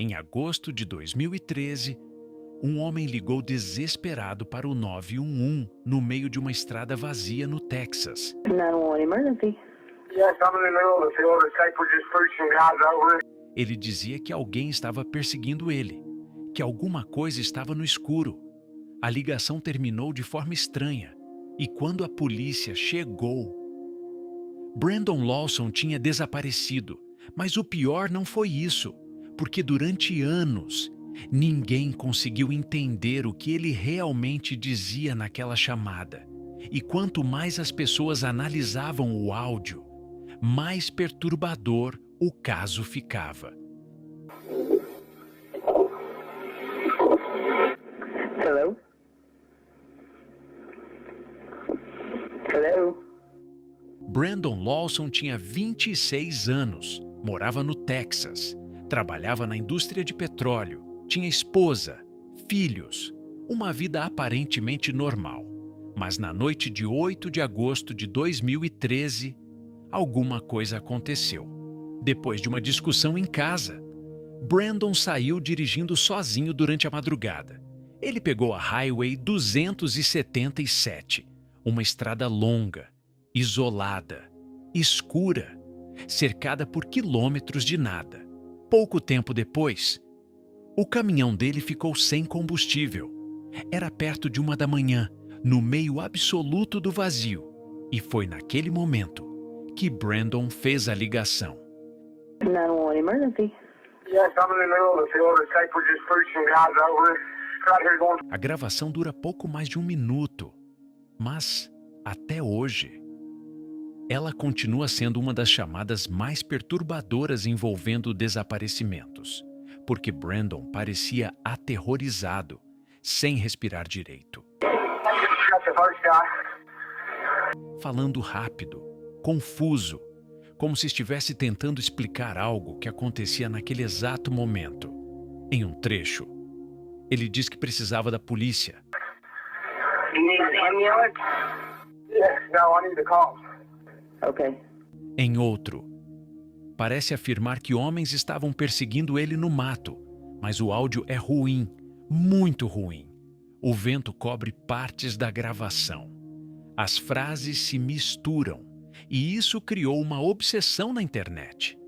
Em agosto de 2013, um homem ligou desesperado para o 911 no meio de uma estrada vazia no Texas. 911 emergency. Yes, I'm in the middle of the field. The type we're just preaching guys over. Ele dizia que alguém estava perseguindo ele, que alguma coisa estava no escuro. A ligação terminou de forma estranha, e quando a polícia chegou, Brandon Lawson tinha desaparecido. Mas o pior não foi isso, porque durante anos, ninguém conseguiu entender o que ele realmente dizia naquela chamada. E quanto mais as pessoas analisavam o áudio, mais perturbador o caso ficava. Hello? Hello? Brandon Lawson tinha 26 anos, morava no Texas, trabalhava na indústria de petróleo, tinha esposa, filhos, uma vida aparentemente normal. Mas na noite de 8 de agosto de 2013, alguma coisa aconteceu. Depois de uma discussão em casa, Brandon saiu dirigindo sozinho durante a madrugada. Ele pegou a Highway 277, uma estrada longa, isolada, escura, cercada por quilômetros de nada. Pouco tempo depois, o caminhão dele ficou sem combustível. Era perto de 1 da manhã, no meio absoluto do vazio, e foi naquele momento que Brandon fez a ligação. 911 emergency. Yes, I'm in the middle of the field. The type we're just preaching guys over. Right here going. A gravação dura pouco mais de 1 minuto, mas, até hoje, ela continua sendo uma das chamadas mais perturbadoras envolvendo desaparecimentos, porque Brandon parecia aterrorizado, sem respirar direito. Got the first guy. Falando rápido, confuso, como se estivesse tentando explicar algo que acontecia naquele exato momento. Em um trecho, ele diz que precisava da polícia. You need an ambulance? Yes, no, I need the cops. Okay. Em outro, parece afirmar que homens estavam perseguindo ele no mato, mas o áudio é ruim, muito ruim. O vento cobre partes da gravação. As frases se misturam, e isso criou uma obsessão na internet.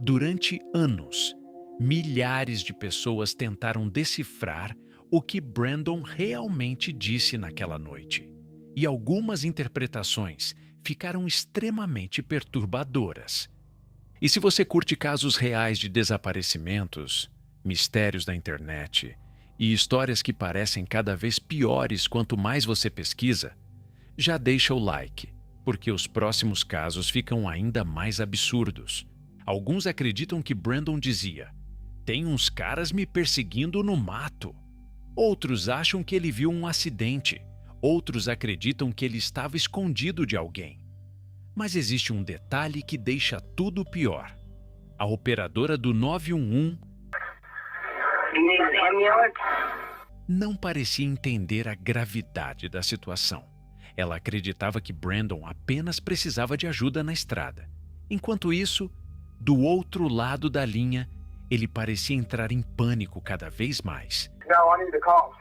Durante anos, milhares de pessoas tentaram decifrar o que Brandon realmente disse naquela noite. E algumas interpretações ficaram extremamente perturbadoras. E se você curte casos reais de desaparecimentos, mistérios da internet e histórias que parecem cada vez piores quanto mais você pesquisa, já deixa o like, porque os próximos casos ficam ainda mais absurdos. Alguns acreditam que Brandon dizia: "Tem uns caras me perseguindo no mato." Outros acham que ele viu um acidente. Outros acreditam que ele estava escondido de alguém. Mas existe um detalhe que deixa tudo pior. A operadora do 911 You need an ambulance? não parecia entender a gravidade da situação. Ela acreditava que Brandon apenas precisava de ajuda na estrada. Enquanto isso, do outro lado da linha, ele parecia entrar em pânico cada vez mais. No, I need the cops.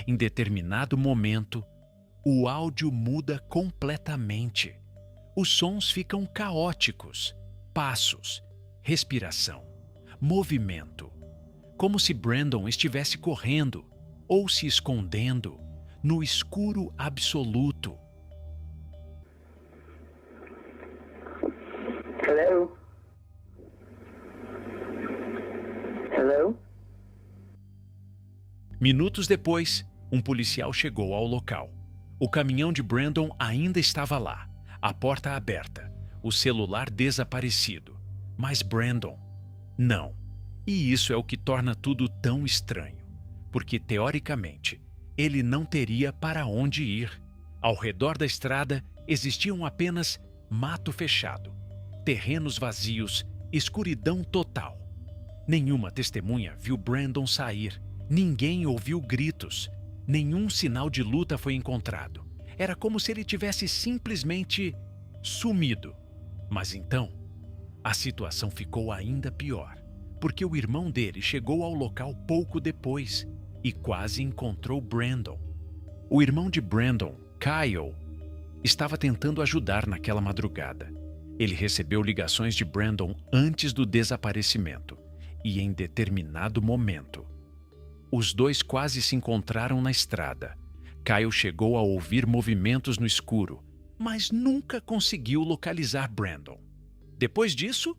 Em determinado momento, o áudio muda completamente. Os sons ficam caóticos, passos, respiração, movimento, como se Brandon estivesse correndo ou se escondendo no escuro absoluto. Hello? Hello? Minutos depois, um policial chegou ao local. O caminhão de Brandon ainda estava lá, a porta aberta, o celular desaparecido. Mas Brandon, não. E isso é o que torna tudo tão estranho, porque teoricamente, ele não teria para onde ir. Ao redor da estrada existiam apenas mato fechado, terrenos vazios, escuridão total. Nenhuma testemunha viu Brandon sair. Ninguém ouviu gritos. Nenhum sinal de luta foi encontrado. Era como se ele tivesse simplesmente sumido. Mas então, a situação ficou ainda pior, porque o irmão dele chegou ao local pouco depois e quase encontrou Brandon. O irmão de Brandon, Kyle, estava tentando ajudar naquela madrugada. Ele recebeu ligações de Brandon antes do desaparecimento e, em determinado momento, os dois quase se encontraram na estrada. Kyle chegou a ouvir movimentos no escuro, mas nunca conseguiu localizar Brandon. Depois disso,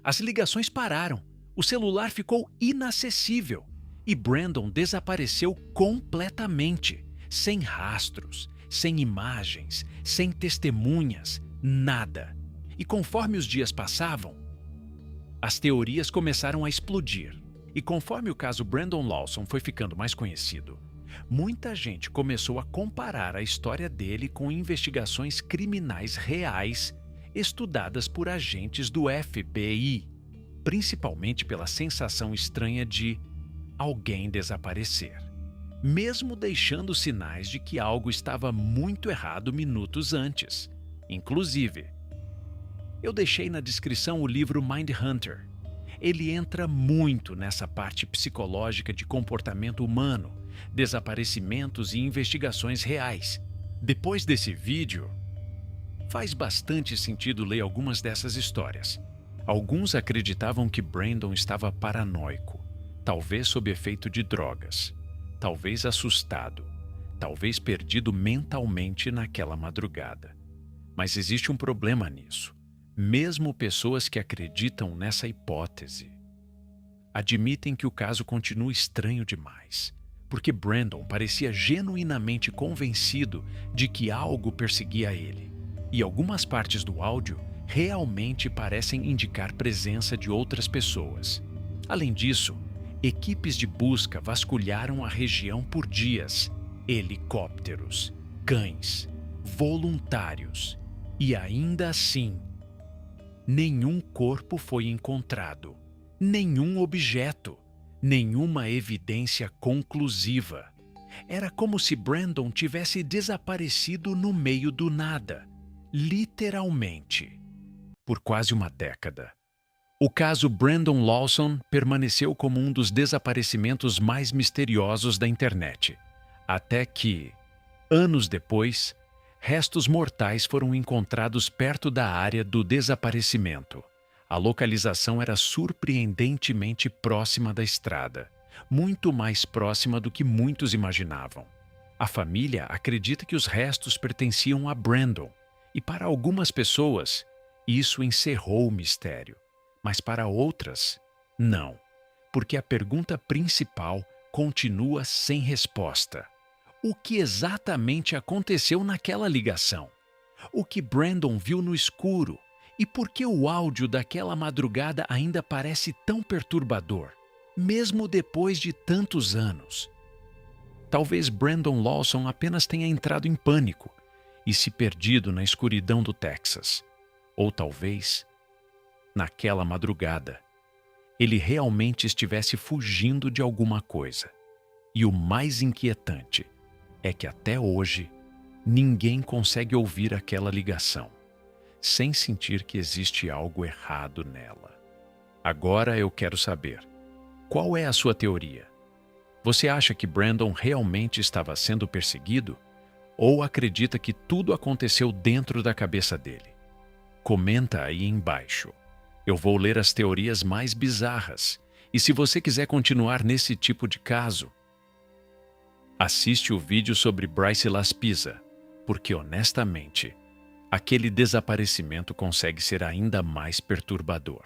as ligações pararam, o celular ficou inacessível e Brandon desapareceu completamente, sem rastros, sem imagens, sem testemunhas, nada. E conforme os dias passavam, as teorias começaram a explodir. E conforme o caso Brandon Lawson foi ficando mais conhecido, muita gente começou a comparar a história dele com investigações criminais reais estudadas por agentes do FBI, principalmente pela sensação estranha de alguém desaparecer, mesmo deixando sinais de que algo estava muito errado minutos antes. Inclusive, eu deixei na descrição o livro Mindhunter. Ele entra muito nessa parte psicológica de comportamento humano, desaparecimentos e investigações reais. Depois desse vídeo, faz bastante sentido ler algumas dessas histórias. Alguns acreditavam que Brandon estava paranoico, talvez sob efeito de drogas, talvez assustado, talvez perdido mentalmente naquela madrugada. Mas existe um problema nisso. Mesmo pessoas que acreditam nessa hipótese admitem que o caso continua estranho demais, porque Brandon parecia genuinamente convencido de que algo perseguia ele, e algumas partes do áudio realmente parecem indicar presença de outras pessoas. Além disso, equipes de busca vasculharam a região por dias, helicópteros, cães, voluntários, e ainda assim, nenhum corpo foi encontrado, nenhum objeto, nenhuma evidência conclusiva. Era como se Brandon tivesse desaparecido no meio do nada, literalmente, por quase uma década. O caso Brandon Lawson permaneceu como um dos desaparecimentos mais misteriosos da internet, até que, anos depois, restos mortais foram encontrados perto da área do desaparecimento. A localização era surpreendentemente próxima da estrada, muito mais próxima do que muitos imaginavam. A família acredita que os restos pertenciam a Brandon, e para algumas pessoas, isso encerrou o mistério. Mas para outras, não, porque a pergunta principal continua sem resposta. O que exatamente aconteceu naquela ligação? O que Brandon viu no escuro? E por que o áudio daquela madrugada ainda parece tão perturbador, mesmo depois de tantos anos? Talvez Brandon Lawson apenas tenha entrado em pânico e se perdido na escuridão do Texas. Ou talvez, naquela madrugada, ele realmente estivesse fugindo de alguma coisa. E o mais inquietante é que até hoje ninguém consegue ouvir aquela ligação, sem sentir que existe algo errado nela. Agora eu quero saber, qual é a sua teoria? Você acha que Brandon realmente estava sendo perseguido? Ou acredita que tudo aconteceu dentro da cabeça dele? Comenta aí embaixo. Eu vou ler as teorias mais bizarras. E se você quiser continuar nesse tipo de caso, assiste o vídeo sobre Bryce Laspisa, porque honestamente, aquele desaparecimento consegue ser ainda mais perturbador.